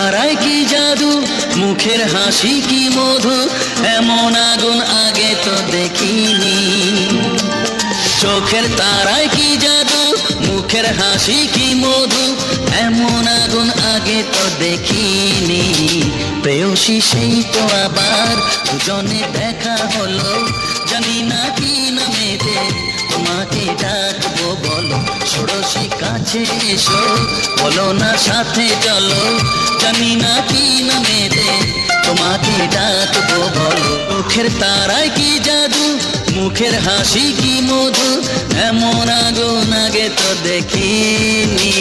তারায় কি জাদু, মুখের হাসি কি মধু, এমন আগুন আগে তো দেখিনি। চোখের তারায় কি জাদু, মুখের হাসি কি মধু, এমন আগুন আগে তো দেখিনি। প্রেয়সী সেই তো আবার দুজনে দেখা হলো, জানি না কি নামেতে তোমাকে ডাকবো বলো। ষোড়শী কাছে এসো, বলো না সাথে চলো, জানি না কি নামেতে তোমাকে ডাকবো বলো। চোখের তারায় কি জাদু, মুখের হাসি কি মধু, এমন আগুন আগে তো দেখিনি।